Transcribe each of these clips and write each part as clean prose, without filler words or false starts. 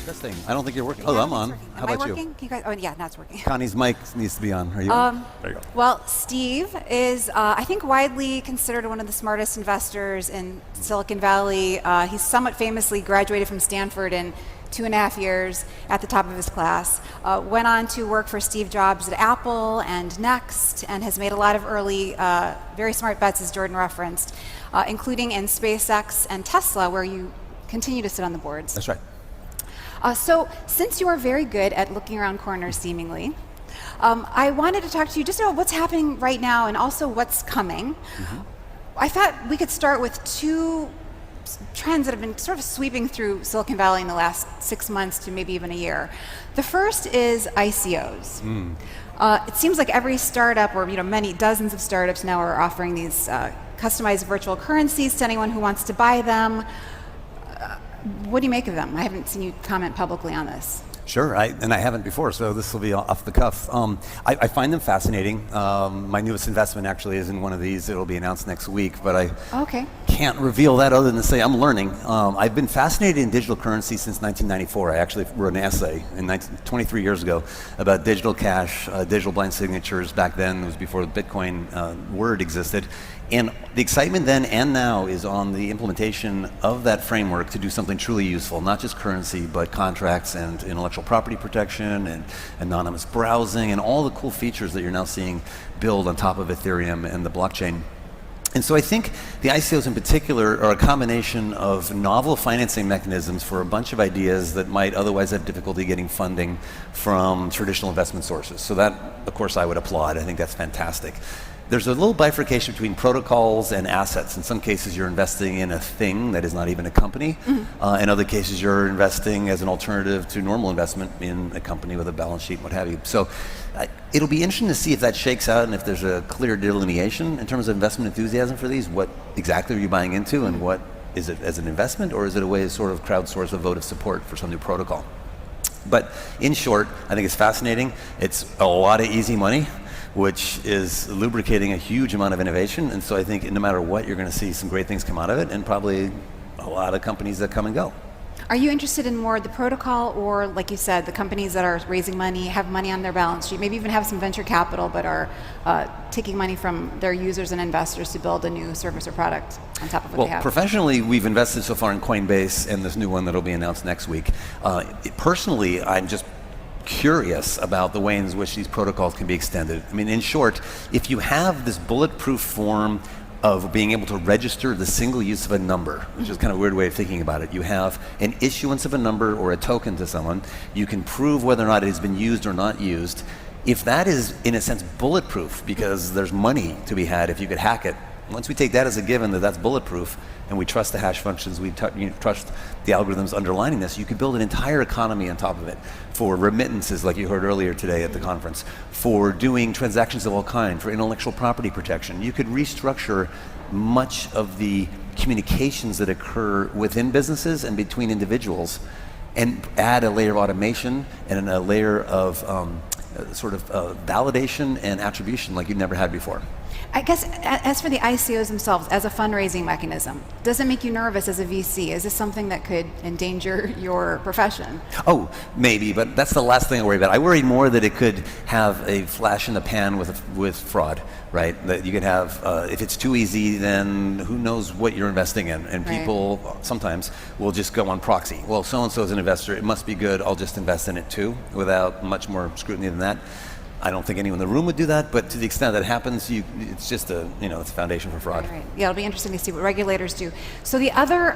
Testing. I don't think you're working. Oh, I'm on. How about you? Am I working? Can you guys? Oh, yeah, now it's working. Connie's mic needs to be on. Are you on? There you go. Well, Steve is, I think, widely considered one of the smartest investors in Silicon Valley. He's somewhat famously graduated from Stanford in 2.5 years at the top of his class. Went on to work for Steve Jobs at Apple and Next, and has made a lot of early, very smart bets, as Jordan referenced, including in SpaceX and Tesla, where you continue to sit on the boards. That's right. So since you are very good at looking around corners, seemingly, I wanted to talk to you just about what's happening right now and also what's coming. I thought we could start with two trends that have been sort of sweeping through Silicon Valley in the last 6 months to maybe even a year. The first is ICOs. It seems like every startup, or many dozens of startups now, are offering these customized virtual currencies to anyone who wants to buy them. What do you make of them? I haven't seen you comment publicly on this. Sure, and I haven't before, so this will be off the cuff. I find them fascinating. My newest investment actually is in one of these. It'll be announced next week, but I can't reveal that other than to say I'm learning. I've been fascinated in digital currency since 1994. I actually wrote an essay 23 years ago about digital cash, digital blind signatures. Back then, it was before the Bitcoin word existed. And the excitement then and now is on the implementation of that framework to do something truly useful, not just currency, but contracts and intellectual property protection and anonymous browsing and all the cool features that you're now seeing build on top of Ethereum and the blockchain. And so I think the ICOs in particular are a combination of novel financing mechanisms for a bunch of ideas that might otherwise have difficulty getting funding from traditional investment sources. So that, of course, I would applaud. I think that's fantastic. There's a little bifurcation between protocols and assets. In some cases, you're investing in a thing that is not even a company. In other cases, you're investing as an alternative to normal investment in a company with a balance sheet, what have you. So it'll be interesting to see if that shakes out and if there's a clear delineation in terms of investment enthusiasm for these. What exactly are you buying into, and what is it as an investment, or is it a way to sort of crowdsource a vote of support for some new protocol? But in short, I think it's fascinating. It's a lot of easy money, which is lubricating a huge amount of innovation. And so I think no matter what, you're going to see some great things come out of it, and probably a lot of companies that come and go. Are you interested in more the protocol, or, like you said, the companies that are raising money, have money on their balance sheet, maybe even have some venture capital, but are taking money from their users and investors to build a new service or product on top of what they have? Well, professionally, we've invested so far in Coinbase and this new one that'll be announced next week. Personally, I'm just curious about the way in which these protocols can be extended. I mean, in short, if you have this bulletproof form of being able to register the single use of a number, which is kind of a weird way of thinking about it. You have an issuance of a number or a token to someone. You can prove whether or not it has been used or not used. If that is, in a sense, bulletproof, because there's money to be had if you could hack it, once we take that as a given that that's bulletproof, and we trust the hash functions, we trust the algorithms underlining this, you could build an entire economy on top of it for remittances, like you heard earlier today at the conference, for doing transactions of all kinds, for intellectual property protection. You could restructure much of the communications that occur within businesses and between individuals, and add a layer of automation and a layer of validation and attribution like you've never had before. I guess as for the ICOs themselves, as a fundraising mechanism, does it make you nervous as a VC? Is this something that could endanger your profession? Oh, maybe, but that's the last thing I worry about. I worry more that it could have a flash in the pan with fraud, right? That you could have, if it's too easy, then who knows what you're investing in. And people sometimes will just go on proxy. Well, so-and-so is an investor, it must be good, I'll just invest in it too, without much more scrutiny than that. I don't think anyone in the room would do that, but to the extent that happens, it's just it's a foundation for fraud. Right. Yeah, it'll be interesting to see what regulators do. So the other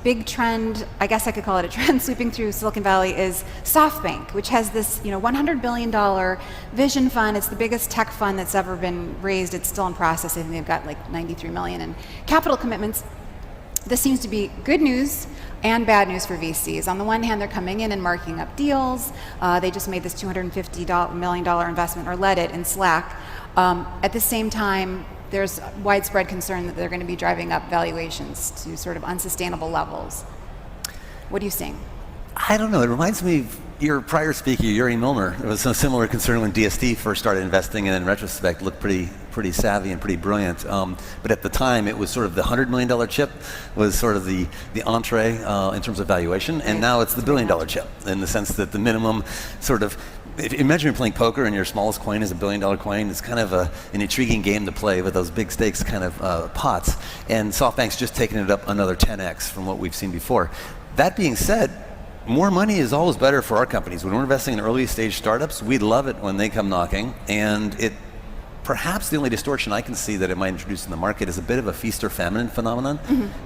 big trend, I guess I could call it a trend, sweeping through Silicon Valley is SoftBank, which has this $100 billion vision fund. It's the biggest tech fund that's ever been raised. It's still in process. I think they've got like 93 million in capital commitments. This seems to be good news and bad news for VCs. On the one hand, they're coming in and marking up deals. They just made this $250 million investment, or led it, in Slack. At the same time, there's widespread concern that they're going to be driving up valuations to sort of unsustainable levels. What are you seeing? I don't know. It reminds me of your prior speaker, Yuri Milner. There was some similar concern when DST first started investing, and in retrospect looked pretty pretty savvy and pretty brilliant. But at the time, it was sort of the $100 million chip was sort of the entree in terms of valuation, and now it's the $1 billion chip in the sense that the minimum sort of. Imagine you're playing poker and your smallest coin is $1 billion coin. It's kind of an intriguing game to play with those big stakes kind of pots. And SoftBank's just taken it up another 10x from what we've seen before. That being said, more money is always better for our companies. When we're investing in early stage startups, we love it when they come knocking. And perhaps the only distortion I can see that it might introduce in the market is a bit of a feast or famine phenomenon,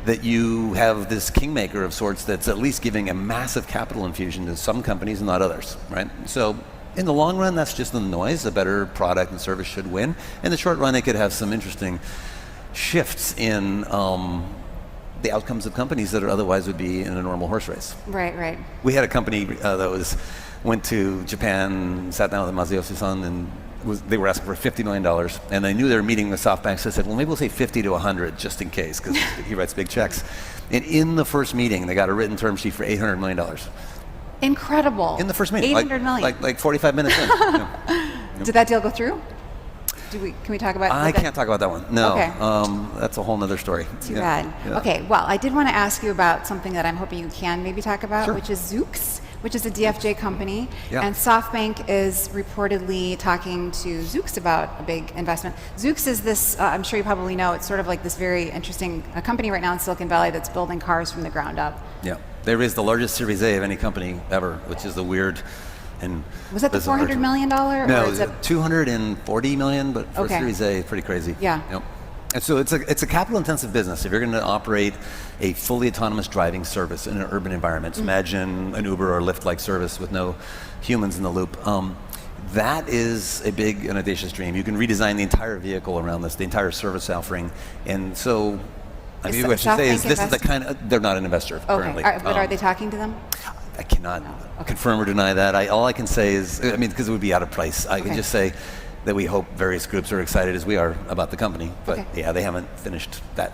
that you have this kingmaker of sorts that's at least giving a massive capital infusion to some companies and not others, right? So in the long run, that's just the noise. A better product and service should win. In the short run, it could have some interesting shifts in the outcomes of companies that otherwise would be in a normal horse race. Right. We had a company that went to Japan, sat down with Masayoshi-san, and they were asking for $50 million, and they knew they were meeting with SoftBank, so they said, well, maybe we'll say 50 to 100 just in case, because he writes big checks. And in the first meeting, they got a written term sheet for $800 million. Incredible. In the first meeting. $800 million. Like 45 minutes in. Did that deal go through? Can we talk about I can't talk about that one. No. Okay. That's a whole nother story. Too bad. Yeah. Okay, well, I did want to ask you about something that I'm hoping you can maybe talk about, Sure. which is Zoox, which is a DFJ company. Yeah. And SoftBank is reportedly talking to Zoox about a big investment. Zoox is this, I'm sure you probably know, it's sort of like this very interesting company right now in Silicon Valley that's building cars from the ground up. Yeah. They raised the largest Series A of any company ever, which is the weird and Was that the $400 million? No, or it was $240 million, but for Series A, it's pretty crazy. Yeah. Yep. And so it's a capital-intensive business. If you're going to operate a fully autonomous driving service in an urban environment, imagine an Uber or Lyft-like service with no humans in the loop. That is a big and audacious dream. You can redesign the entire vehicle around this, the entire service offering. And so, I mean, what I should say is this is the kind of, they're not an investor currently. But are they talking to them? I cannot confirm or deny that. All I can say is, I mean, because it would be out of price. I can just say that we hope various groups are excited as we are about the company. But yeah, they haven't finished that.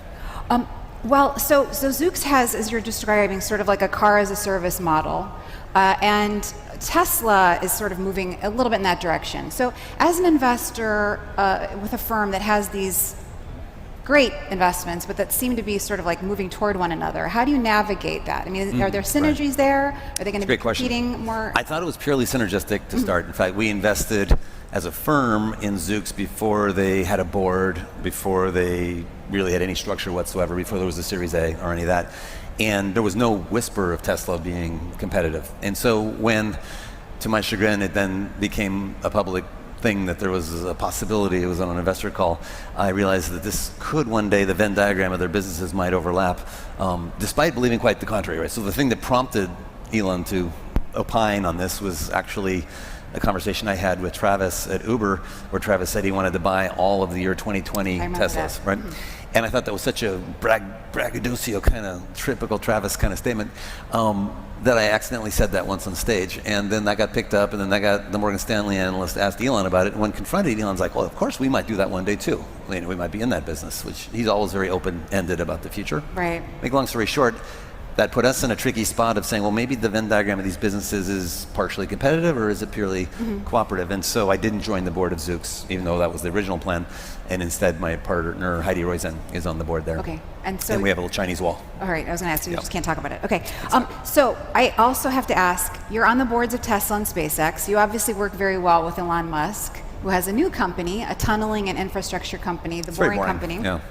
Well, so Zoox has, as you're describing, sort of like a car as a service model. And Tesla is sort of moving a little bit in that direction. So as an investor with a firm that has these great investments, but that seem to be sort of like moving toward one another, how do you navigate that? I mean, are there synergies there? Are they going to be competing more? I thought it was purely synergistic to start. In fact, we invested as a firm in Zoox before they had a board, before they really had any structure whatsoever, before there was a Series A or any of that. And there was no whisper of Tesla being competitive. And so when, to my chagrin, it then became a public thing that there was a possibility, it was on an investor call, I realized that this could one day, the Venn diagram of their businesses might overlap, despite believing quite the contrary, right? So the thing that prompted Elon to opine on this was actually a conversation I had with Travis at Uber, where Travis said he wanted to buy all of the year 2020 Teslas, right? And I thought that was such a braggadocio kind of typical Travis kind of statement that I accidentally said that once on stage. And then that got picked up, and then the Morgan Stanley analyst asked Elon about it. And when confronted, Elon's like, well, of course we might do that one day too. You know, we might be in that business, which he's always very open-ended about the future. Right. Make a long story short, that put us in a tricky spot of saying, well, maybe the Venn diagram of these businesses is partially competitive, or is it purely cooperative? And so I didn't join the board of Zoox, even though that was the original plan. And instead, my partner, Heidi Roizen, is on the board there. Okay. And we have a little Chinese wall. All right. I was going to ask you, you just can't talk about it. Okay. So I also have to ask, you're on the boards of Tesla and SpaceX. You obviously work very well with Elon Musk, who has a new company, a tunneling and infrastructure company, the Boring Company. Yeah.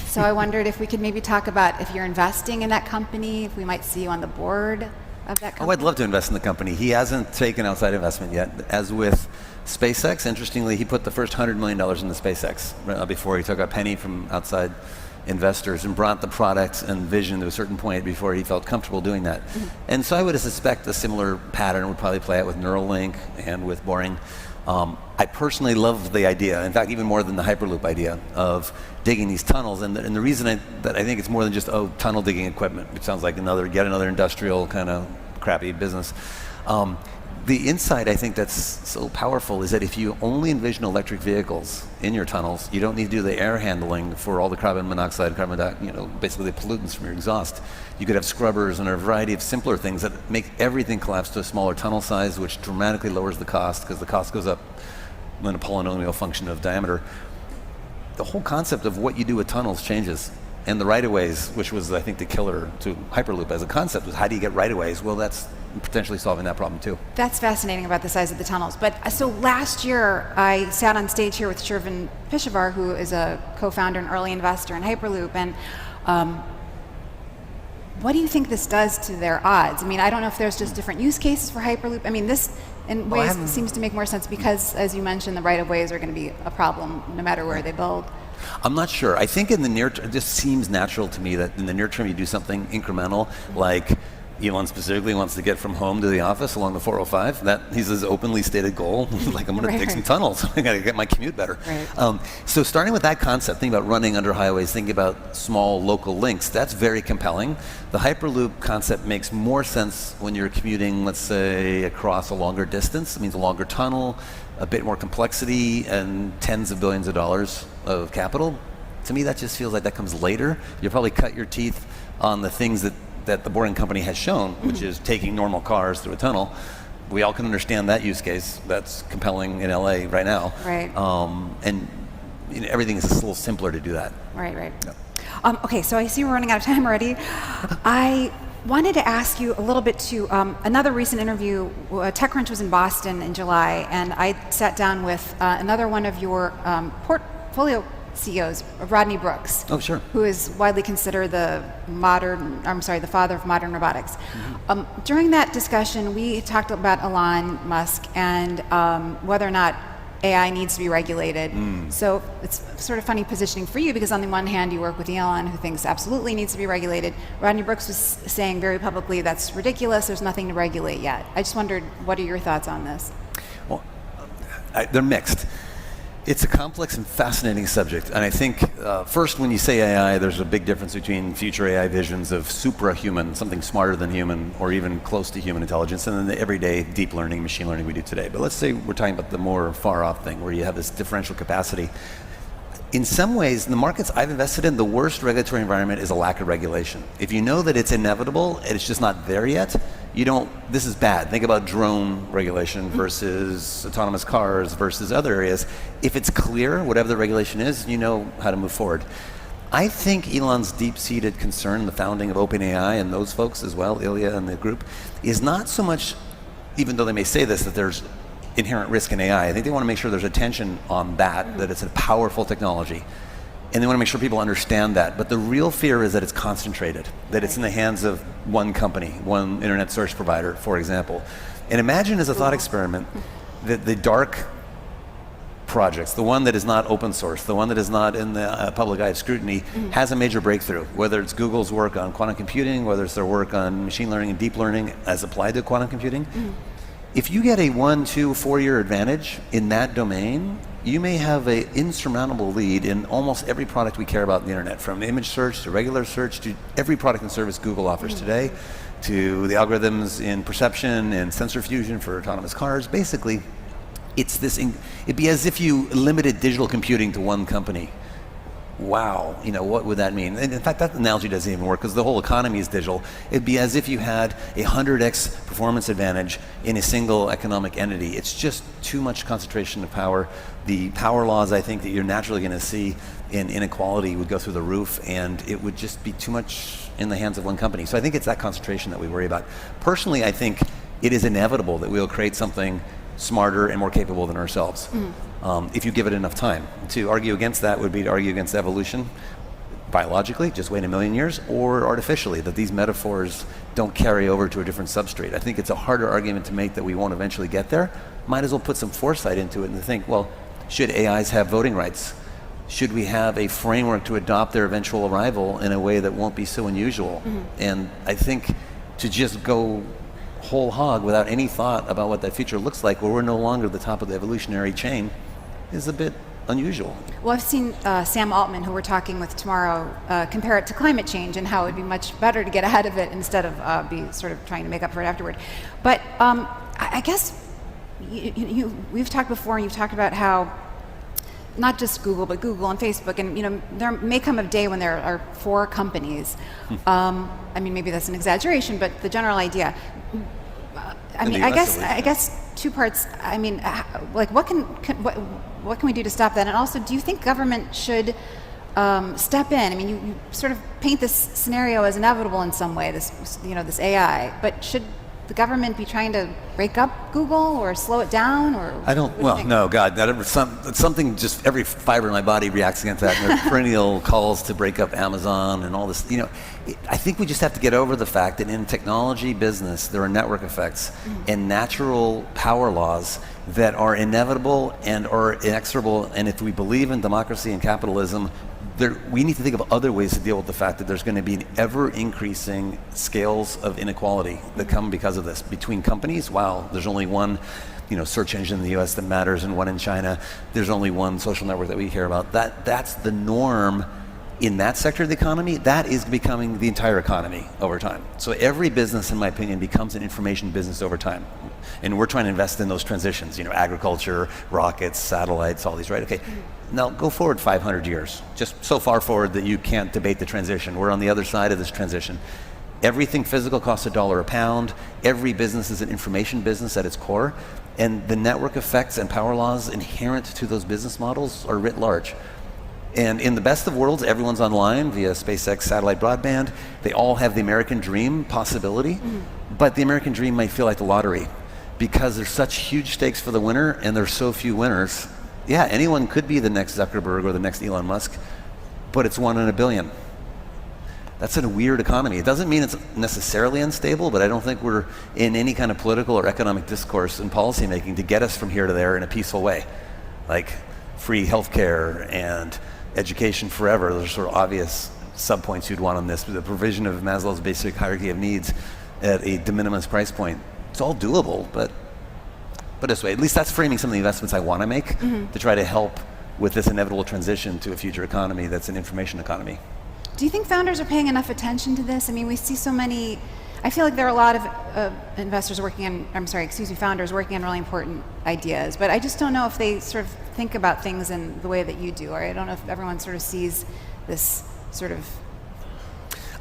So I wondered if we could maybe talk about if you're investing in that company, if we might see you on the board of that company. Oh, I'd love to invest in the company. He hasn't taken outside investment yet. As with SpaceX, interestingly, he put the first $100 million into SpaceX before he took a penny from outside investors and brought the product and vision to a certain point before he felt comfortable doing that. And so I would suspect a similar pattern would probably play out with Neuralink and with Boring. I personally love the idea, in fact, even more than the Hyperloop idea of digging these tunnels. And the reason that I think it's more than just, tunnel digging equipment, which sounds like yet another industrial kind of crappy business. The insight I think that's so powerful is that if you only envision electric vehicles in your tunnels, you don't need to do the air handling for all the carbon monoxide, basically the pollutants from your exhaust. You could have scrubbers and a variety of simpler things that make everything collapse to a smaller tunnel size, which dramatically lowers the cost because the cost goes up in a polynomial function of diameter. the whole concept of what you do with tunnels changes. And the right-of-ways, which was, I think, the killer to Hyperloop as a concept, was how do you get right-of-ways? Well, that's potentially solving that problem too. That's fascinating about the size of the tunnels. But so last year, I sat on stage here with Shervin Pishavar, who is a co-founder and early investor in Hyperloop. And what do you think this does to their odds? I mean, I don't know if there's just different use cases for Hyperloop. I mean, this in ways seems to make more sense because, as you mentioned, the right-of-ways are going to be a problem no matter where they build. I'm not sure. I think in the near term, it just seems natural to me that in the near term you do something incremental, like Elon specifically wants to get from home to the office along the 405. That he's his openly stated goal. Like, I'm going to dig some tunnels. I got to get my commute better. Right. So starting with that concept, thinking about running under highways, thinking about small local links, that's very compelling. The Hyperloop concept makes more sense when you're commuting, let's say, across a longer distance. It means a longer tunnel, a bit more complexity, and tens of billions of dollars of capital. To me, that just feels like that comes later. You'll probably cut your teeth on the things that the Boring Company has shown, which is taking normal cars through a tunnel. We all can understand that use case. That's compelling in LA right now. Right. And everything is a little simpler to do that. Right. Yeah. Okay, so I see we're running out of time already. I wanted to ask you a little bit to another recent interview. TechCrunch was in Boston in July, and I sat down with another one of your portfolio CEOs, Rodney Brooks. Oh, sure. Who is widely considered the father of modern robotics. Mm-hmm. During that discussion, we talked about Elon Musk and whether or not AI needs to be regulated. So it's sort of funny positioning for you because on the one hand you work with Elon, who thinks absolutely needs to be regulated. Rodney Brooks was saying very publicly that's ridiculous, there's nothing to regulate yet. I just wondered, what are your thoughts on this? Well, they're mixed. It's a complex and fascinating subject, and I think first when you say AI, there's a big difference between future AI visions of suprahuman, something smarter than human, or even close to human intelligence, and then the everyday deep learning, machine learning we do today. But let's say we're talking about the more far-off thing, where you have this differential capacity. In some ways, in the markets I've invested in, the worst regulatory environment is a lack of regulation. If you know that it's inevitable and it's just not there yet, this is bad. Think about drone regulation versus autonomous cars versus other areas. If it's clear, whatever the regulation is, you know how to move forward. I think Elon's deep-seated concern, the founding of OpenAI and those folks as well, Ilya and the group, is not so much, even though they may say this, that there's inherent risk in AI. I think they want to make sure there's attention on that it's a powerful technology. And they want to make sure people understand that. But the real fear is that it's concentrated, that it's in the hands of one company, one internet search provider, for example. And imagine as a thought experiment that the dark projects, the one that is not open source, the one that is not in the public eye of scrutiny, has a major breakthrough, whether it's Google's work on quantum computing, whether it's their work on machine learning and deep learning as applied to quantum computing. If you get a 1, 2, 4-year advantage in that domain, you may have an insurmountable lead in almost every product we care about on the internet, from image search to regular search to every product and service Google offers today, to the algorithms in perception and sensor fusion for autonomous cars. Basically, it'd be as if you limited digital computing to one company. Wow, what would that mean? And in fact, that analogy doesn't even work because the whole economy is digital. It'd be as if you had a 100x performance advantage in a single economic entity. It's just too much concentration of power. The power laws, I think, that you're naturally going to see in inequality would go through the roof, and it would just be too much in the hands of one company. So I think it's that concentration that we worry about. Personally, I think it is inevitable that we'll create something smarter and more capable than ourselves. If you give it enough time. To argue against that would be to argue against evolution, biologically, just wait 1 million years, or artificially, that these metaphors don't carry over to a different substrate. I think it's a harder argument to make that we won't eventually get there. Might as well put some foresight into it and think, well, should AIs have voting rights? Should we have a framework to adopt their eventual arrival in a way that won't be so unusual? And I think to just go whole hog without any thought about what that future looks like, where we're no longer at the top of the evolutionary chain, is a bit unusual. Well, I've seen Sam Altman, who we're talking with tomorrow, compare it to climate change and how it would be much better to get ahead of it instead of be sort of trying to make up for it afterward. But I guess we've talked before, and you've talked about how not just Google, but Google and Facebook, and there may come a day when there are 4 companies. I mean, maybe that's an exaggeration, but the general idea. I guess two parts. I mean, like what can we do to stop that? And also, do you think government should step in? I mean, you sort of paint this scenario as inevitable in some way, this AI, but should the government be trying to break up Google or slow it down, or? I don't. Well, no, God, something just every fiber in my body reacts against that. And there are perennial calls to break up Amazon and all this. I think we just have to get over the fact that in technology business there are network effects and natural power laws that are inevitable and are inexorable. And if we believe in democracy and capitalism, we need to think of other ways to deal with the fact that there's going to be an ever-increasing scales of inequality that come because of this. Between companies, wow, there's only one search engine in the US that matters and one in China. There's only one social network that we hear about. That's the norm in that sector of the economy. That is becoming the entire economy over time. So every business, in my opinion, becomes an information business over time. And we're trying to invest in those transitions, agriculture, rockets, satellites, all these, right? Okay, now go forward 500 years, just so far forward that you can't debate the transition. We're on the other side of this transition. Everything physical costs $1 a pound. Every business is an information business at its core. And the network effects and power laws inherent to those business models are writ large. And in the best of worlds, everyone's online via SpaceX satellite broadband. They all have the American dream possibility, but the American dream might feel like the lottery because there's such huge stakes for the winner and there's so few winners. Yeah, anyone could be the next Zuckerberg or the next Elon Musk, but it's 1 in a billion. That's a weird economy. It doesn't mean it's necessarily unstable, but I don't think we're in any kind of political or economic discourse and policymaking to get us from here to there in a peaceful way. Like free healthcare and education forever. Those are sort of obvious subpoints you'd want on this. The provision of Maslow's basic hierarchy of needs at a de minimis price point. It's all doable, but this way, at least that's framing some of the investments I want to make to try to help with this inevitable transition to a future economy that's an information economy. Do you think founders are paying enough attention to this? I mean, we see so many. I feel like there are a lot of founders working on really important ideas, but I just don't know if they sort of think about things in the way that you do, or I don't know if everyone sort of sees this sort of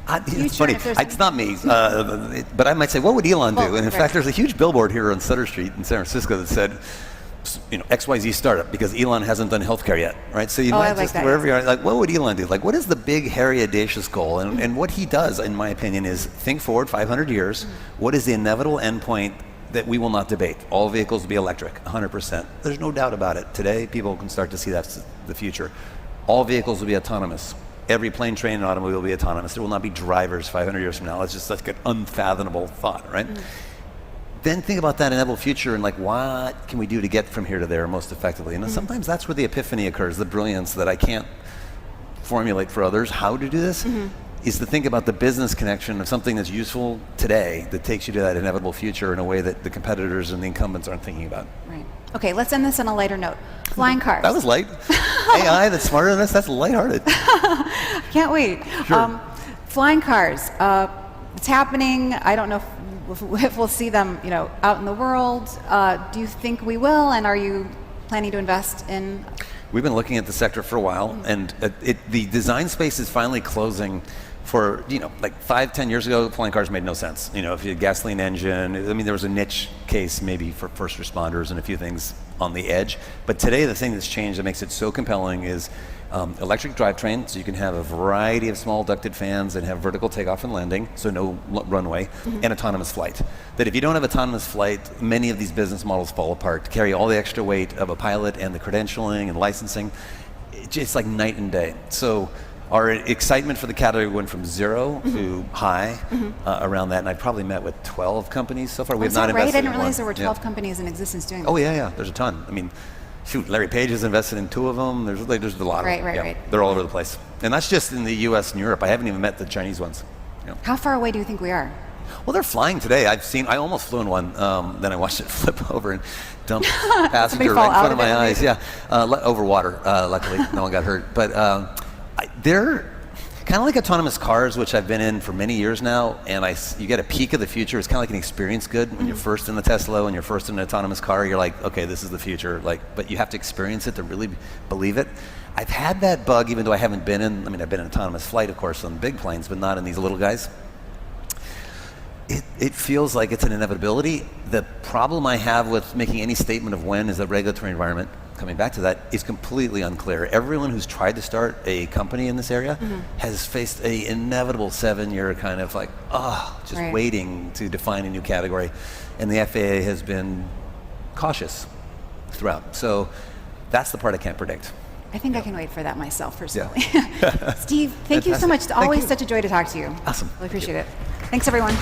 it's funny, it's not me, but I might say, what would Elon do? And in fact, there's a huge billboard here on Sutter Street in San Francisco that said, XYZ startup, because Elon hasn't done healthcare yet, right? So you might just, wherever you are, like, what would Elon do? Like, what is the big, hairy, audacious goal? And what he does, in my opinion, is think forward 500 years. What is the inevitable endpoint that we will not debate? All vehicles will be electric, 100%. There's no doubt about it. Today, people can start to see that's the future. All vehicles will be autonomous. Every plane, train, and automobile will be autonomous. There will not be drivers 500 years from now. It's just like an unfathomable thought, right? Then think about that inevitable future and like, what can we do to get from here to there most effectively? And sometimes that's where the epiphany occurs, the brilliance that I can't formulate for others how to do this, is to think about the business connection of something that's useful today that takes you to that inevitable future in a way that the competitors and the incumbents aren't thinking about. Right. Okay, let's end this on a lighter note. Flying cars. That was light. AI that's smarter than us, that's lighthearted. Can't wait. Sure. Flying cars. It's happening. I don't know if we'll see them, out in the world. Do you think we will? And are you planning to invest in? We've been looking at the sector for a while, and the design space is finally closing. For, like 5-10 years ago, flying cars made no sense. If you had a gasoline engine, I mean, there was a niche case maybe for first responders and a few things on the edge. But today, the thing that's changed that makes it so compelling is electric drivetrain, so you can have a variety of small ducted fans and have vertical takeoff and landing, so no runway, and autonomous flight. That if you don't have autonomous flight, many of these business models fall apart. To carry all the extra weight of a pilot and the credentialing and licensing, it's like night and day. So our excitement for the category went from zero to high around that, and I've probably met with 12 companies so far. We have not invested in one. I didn't realize there were 12 companies in existence doing this. Oh yeah, there's a ton. I mean, shoot, Larry Page has invested in 2 of them. There's a lot of them. Right. They're all over the place. And that's just in the US and Europe. I haven't even met the Chinese ones. How far away do you think we are? Well, they're flying today. I almost flew in one, then I watched it flip over and dump passenger right in front of my eyes. Yeah, over water. Luckily, no one got hurt. But they're kind of like autonomous cars, which I've been in for many years now, and you get a peek of the future. It's kind of like an experience good when you're first in the Tesla, when you're first in an autonomous car, you're like, okay, this is the future. But you have to experience it to really believe it. I've had that bug, even though I haven't been I've been in autonomous flight, of course, on big planes, but not in these little guys. It feels like it's an inevitability. The problem I have with making any statement of when is the regulatory environment, coming back to that, is completely unclear. Everyone who's tried to start a company in this area has faced a inevitable 7-year kind of like, just waiting to define a new category. And the FAA has been cautious throughout. So that's the part I can't predict. I think I can wait for that myself personally. Steve, thank you so much. It's always such a joy to talk to you. Awesome. Really appreciate it. Thanks, everyone.